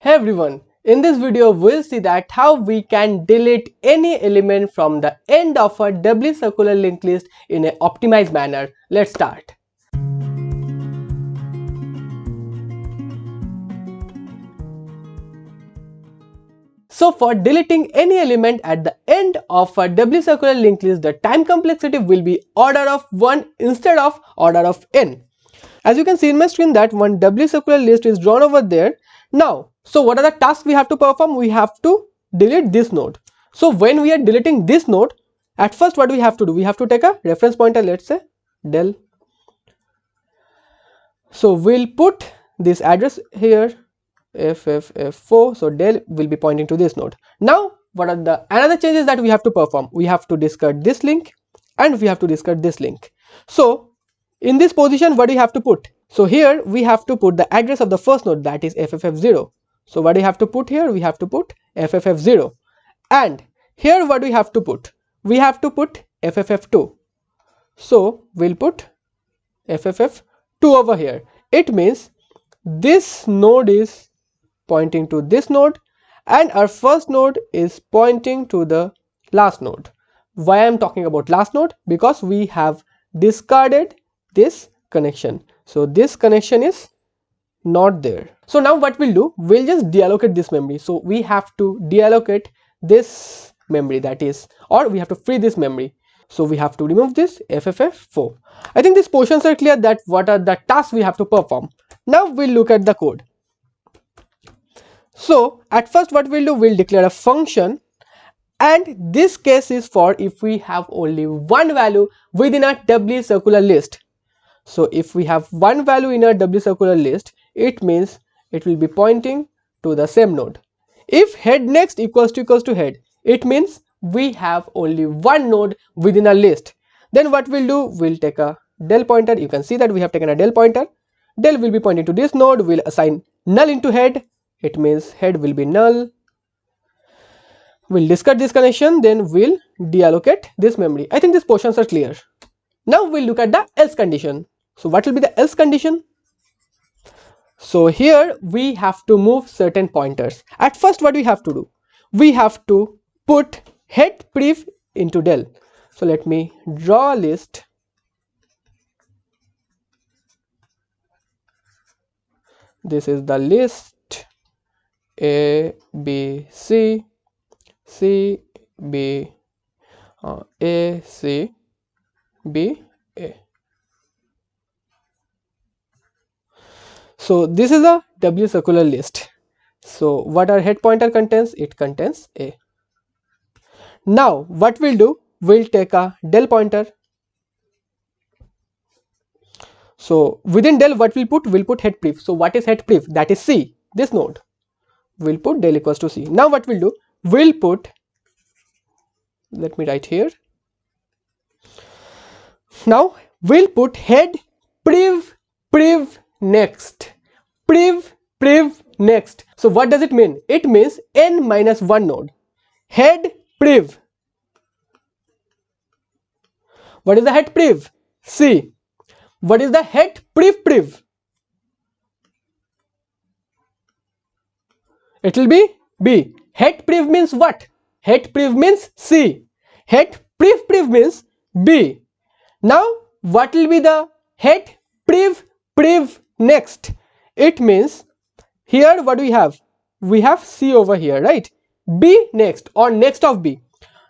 Hey everyone, in this video we'll see that how we can delete any element from the end of a doubly circular linked list in an optimized manner. Let's start. So for deleting any element at the end of a doubly circular linked list, the time complexity will be order of 1 instead of order of n. As you can see in my screen that one doubly circular list is drawn over there. Now, so what are the tasks we have to perform? We have to delete this node. So when we are deleting this node, at first what we have to do? We have to take a reference pointer, let's say del. So we'll put this address here, fff4, so del will be pointing to this node. Now what are the another changes that we have to perform? We have to discard this link and we have to discard this link. So in this position, what do you have to put? So here we have to put the address of the first node, that is fff0. So what do you have to put here? We have to put fff0. And here what do we have to put? We have to put fff2. So we'll put fff2 over here. It means this node is pointing to this node and our first node is pointing to the last node. Why I am talking about last node? Because we have discarded this connection. So this connection is not there. So now what we'll do, we'll just deallocate this memory. So we have to deallocate this memory, that is, or we have to free this memory. So we have to remove this fff4. I think these portions are clear that what are the tasks we have to perform. Now we'll look at the code. So at first what we'll do, we'll declare a function, and this case is for if we have only one value within a doubly circular list. So if we have one value in a doubly circular list, it means it will be pointing to the same node. If head next equals to head, it means we have only one node within a list. Then what we'll do, we'll take a del pointer. You can see that we have taken a del pointer. Del will be pointing to this node. We'll assign null into head. It means head will be null. We'll discard this connection, then we'll deallocate this memory. I think these portions are clear. Now we'll look at the else condition. So what will be the else condition? So here we have to move certain pointers. At first what we have to do? We have to put head pref into del. So let me draw a list. This is the list A, B, C, C, B, A, C, B, A. So this is a doubly circular list. So what our head pointer contains? It contains A. Now what we'll do? We'll take a del pointer. So within del what we'll put? We'll put head pref. So what is head pref? That is C, this node. We'll put del equals to C. Now what we'll do? We'll put, let me write here. Now we'll put head pref next. Pref next. So what does it mean? It means n minus 1 node. Head pref. What is the head pref? C. What is the head pref? It will be B. Head pref means what? Head pref means C. Head pref means B. Now what will be the head pref next? It means here what do we have? We have C over here, right? B next or next of B.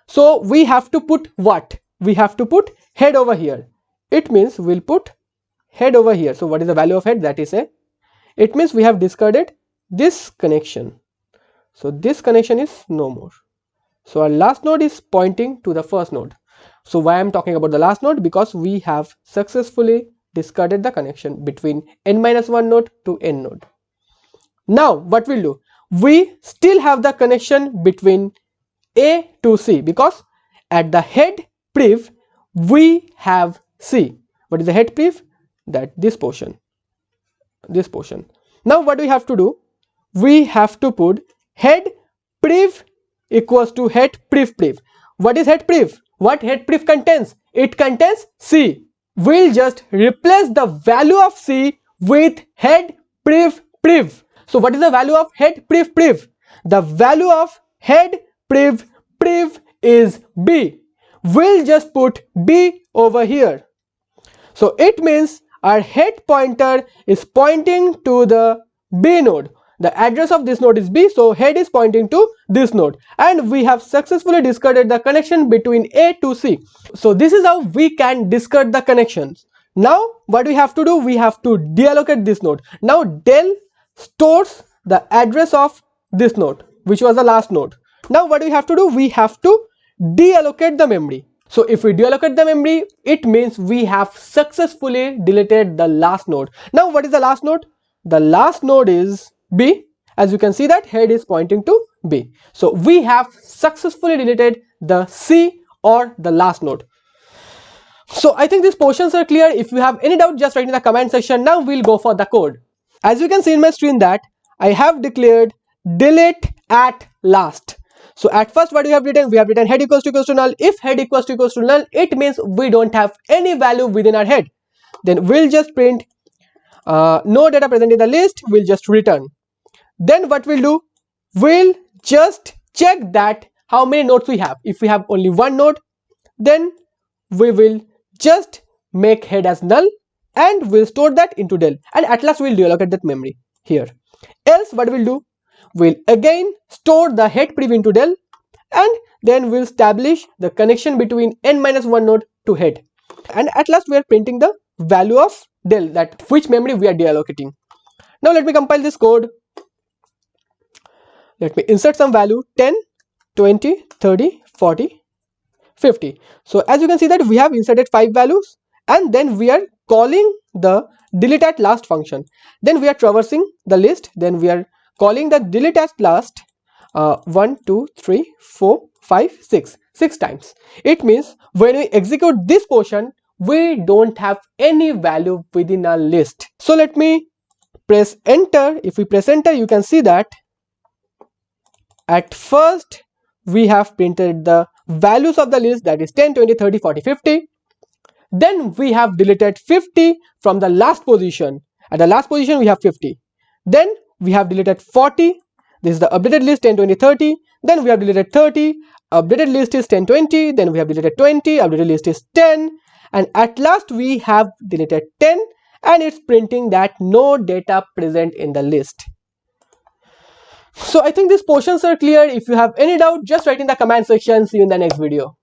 So we have to put what? We have to put head over here. It means we'll put head over here. So what is the value of head? That is A. It means we have discarded this connection. So this connection is no more. So our last node is pointing to the first node. So why I'm talking about the last node? Because we have successfully discarded the connection between n-1 node to n node. Now what we'll do? We still have the connection between A to C because at the head pref we have C. What is the head pref? That this portion. This portion. Now what do we have to do? We have to put head pref equals to head pref. What is head pref? What head pref contains? It contains C. We'll just replace the value of C with head pref. So what is the value of head priv priv? The value of head priv priv is B. We'll just put B over here. So it means our head pointer is pointing to the B node. The address of this node is B, so head is pointing to this node, and we have successfully discarded the connection between A to C. So this is how we can discard the connections. Now what we have to do, we have to deallocate this node. Now del stores the address of this node, which was the last node. Now what we have to do, we have to deallocate the memory. So if we deallocate the memory, it means we have successfully deleted the last node. Now what is the last node? The last node is B. As you can see that head is pointing to B. So we have successfully deleted the C or the last node. So I think these portions are clear. If you have any doubt, just write in the comment section. Now we'll go for the code. As you can see in my screen that I have declared delete at last. So at first what we have written head equals to null. If head equals to null, it means we don't have any value within our head. Then we'll just print no data present in the list, we'll just return. Then what we'll do, we'll just check that how many nodes we have. If we have only one node, then we will just make head as null and we'll store that into del, and at last we'll deallocate that memory here. Else what we'll do, we'll again store the head priv into del, and then we'll establish the connection between n-1 node to head, and at last we are printing the value of del, that which memory we are deallocating. Now let me compile this code. Let me insert some value 10, 20, 30, 40, 50. So as you can see that we have inserted 5 values, and then we are calling the delete at last function. Then we are traversing the list, then we are calling the delete at last 1, 2, 3, 4, 5, 6 times. It means when we execute this portion, we don't have any value within our list. So let me press enter. If we press enter, you can see that at first we have printed the values of the list, that is 10, 20, 30, 40, 50. Then we have deleted 50 from the last position. At the last position we have 50. Then we have deleted 40. This is the updated list 10, 20, 30. Then we have deleted 30. Updated list is 10, 20. Then we have deleted 20. Updated list is 10. And at last we have deleted 10, and it's printing that no data present in the list. So I think these portions are clear. If you have any doubt, just write in the comment section. See you in the next video.